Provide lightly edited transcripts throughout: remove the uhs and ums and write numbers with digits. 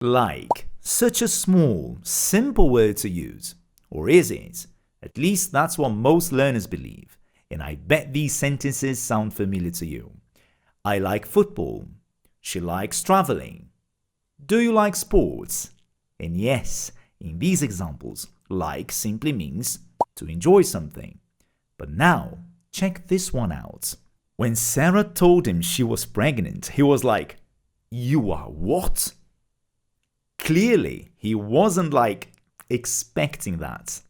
Like, such a small, simple word to use. Or is it? At least that's what most learners believe. And I bet these sentences sound familiar to you. I like football. She likes traveling. Do you like sports? And yes, in these examples, like simply means to enjoy something. But now, check this one out. When Sarah told him she was pregnant, he was like, "You are what?" Clearly, he wasn't expecting that.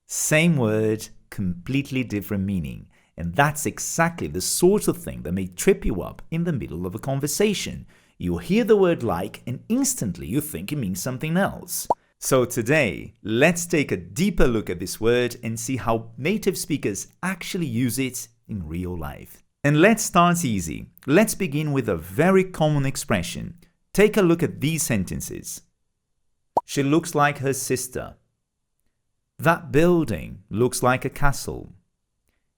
Same word, completely different meaning. And that's exactly the sort of thing that may trip you up in the middle of a conversation. You hear the word like and instantly you think it means something else. So today, let's take a deeper look at this word and see how native speakers actually use it in real life. And let's start easy. Let's begin with a very common expression. Take a look at these sentences. She looks like her sister. That building looks like a castle.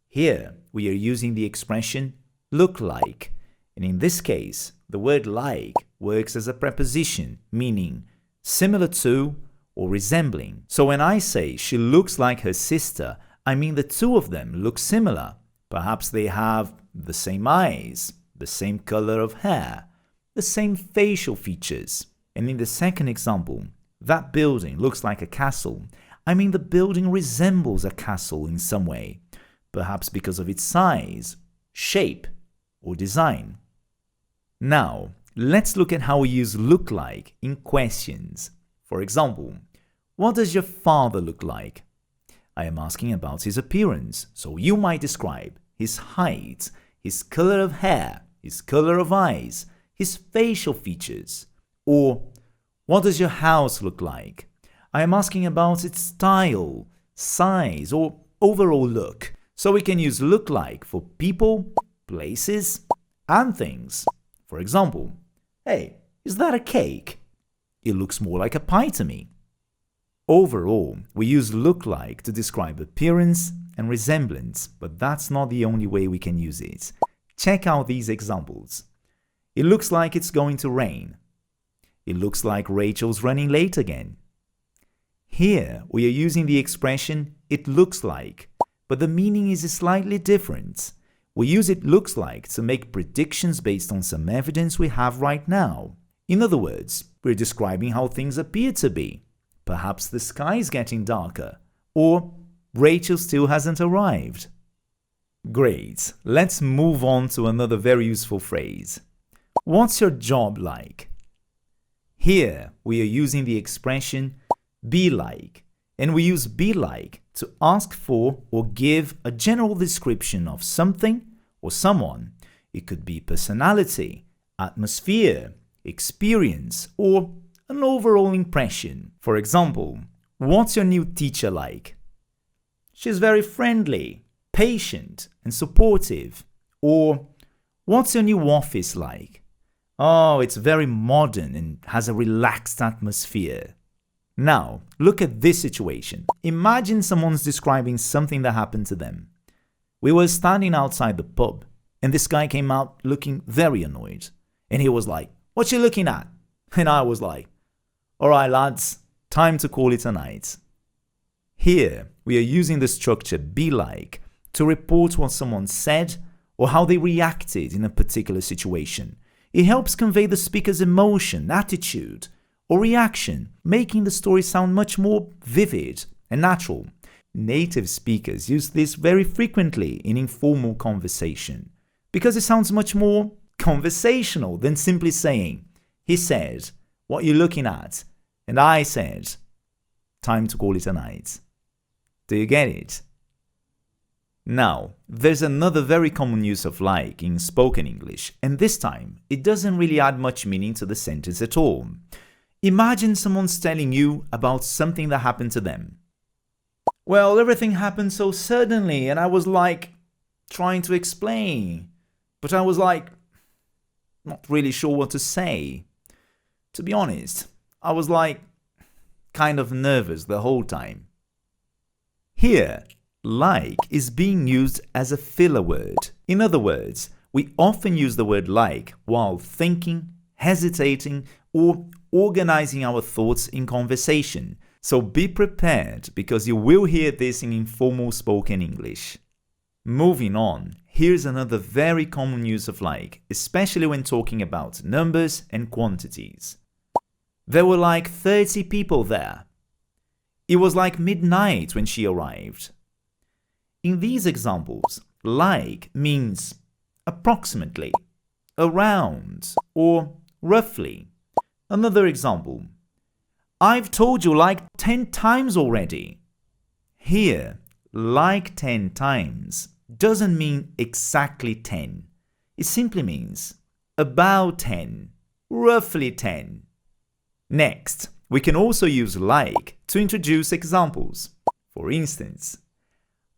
Here, we are using the expression look like, and in this case, the word like works as a preposition, meaning similar to or resembling. So when I say she looks like her sister, I mean the two of them look similar. Perhaps they have the same eyes, the same color of hair, the same facial features. And in the second example, that building looks like a castle, I mean the building resembles a castle in some way, perhaps because of its size, shape, or design. Now, let's look at how we use look like in questions. For example, what does your father look like? I am asking about his appearance, so you might describe his height, his color of hair, his color of eyes, his facial features. Or, what does your house look like? I am asking about its style, size, or overall look. So we can use look like for people, places, and things. For example, hey, is that a cake? It looks more like a pie to me. Overall, we use look like to describe appearance and resemblance, but that's not the only way we can use it. Check out these examples. It looks like it's going to rain. It looks like Rachel's running late again. Here, we are using the expression it looks like, but the meaning is slightly different. We use it looks like to make predictions based on some evidence we have right now. In other words, we're describing how things appear to be. Perhaps the sky is getting darker, or Rachel still hasn't arrived. Great, let's move on to another very useful phrase. What's your job like? Here, we are using the expression be like, and we use be like to ask for or give a general description of something or someone. It could be personality, atmosphere, experience, or an overall impression. For example, what's your new teacher like? She's very friendly, patient, and supportive. Or, what's your new office like? Oh, it's very modern and has a relaxed atmosphere. Now, look at this situation. Imagine someone's describing something that happened to them. We were standing outside the pub, and this guy came out looking very annoyed. And he was like, "What you looking at?" And I was like, "Alright lads, time to call it a night." Here, we are using the structure be like to report what someone said or how they reacted in a particular situation. It helps convey the speaker's emotion, attitude, or reaction, making the story sound much more vivid and natural. Native speakers use this very frequently in informal conversation because it sounds much more conversational than simply saying, "He said, what you looking at?" And I said, "Time to call it a night." Do you get it? Now, there's another very common use of like in spoken English, and this time, it doesn't really add much meaning to the sentence at all. Imagine someone's telling you about something that happened to them. "Well, everything happened so suddenly, and I was trying to explain, but I was not really sure what to say. To be honest, I was kind of nervous the whole time." Here, like is being used as a filler word. In other words, we often use the word like while thinking, hesitating, or organizing our thoughts in conversation. So be prepared because you will hear this in informal spoken English. Moving on, here's another very common use of like, especially when talking about numbers and quantities. There were like 30 people there. It was like midnight when she arrived. In these examples, like means approximately, around, or roughly. Another example. I've told you like 10 times already. Here, like 10 times doesn't mean exactly 10. It simply means about 10, roughly 10. Next, we can also use like to introduce examples. For instance,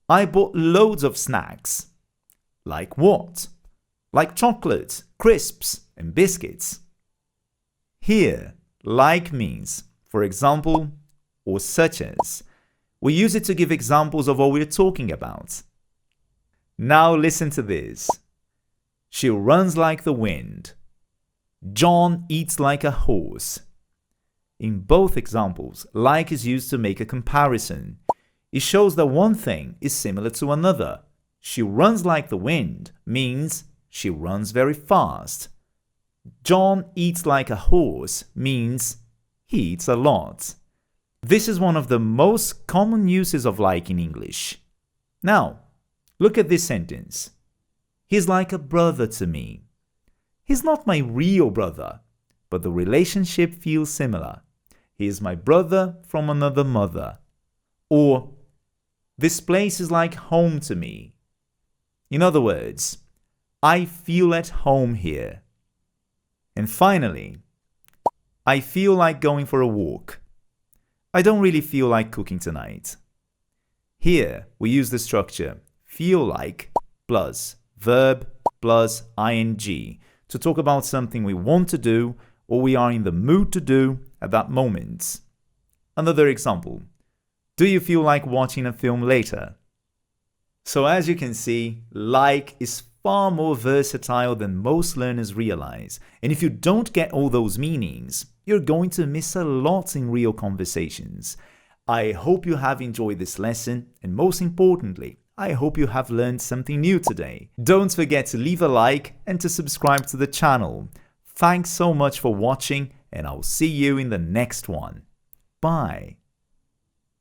I bought loads of snacks. Like what? Like chocolate, crisps, and biscuits. Here, like means, for example, or such as. We use it to give examples of what we're talking about. Now listen to this. She runs like the wind. John eats like a horse. In both examples, like is used to make a comparison. It shows that one thing is similar to another. She runs like the wind means she runs very fast. John eats like a horse means he eats a lot. This is one of the most common uses of like in English. Now, look at this sentence. He's like a brother to me. He's not my real brother, but the relationship feels similar. He is my brother from another mother. Or, this place is like home to me. In other words, I feel at home here. And finally, I feel like going for a walk. I don't really feel like cooking tonight. Here, we use the structure feel like plus verb plus ing to talk about something we want to do or we are in the mood to do at that moment. Another example. Do you feel like watching a film later? So as you can see, like is far more versatile than most learners realize. And if you don't get all those meanings, you're going to miss a lot in real conversations. I hope you have enjoyed this lesson, and most importantly, I hope you have learned something new today. Don't forget to leave a like and to subscribe to the channel. Thanks so much for watching, and I'll see you in the next one. Bye.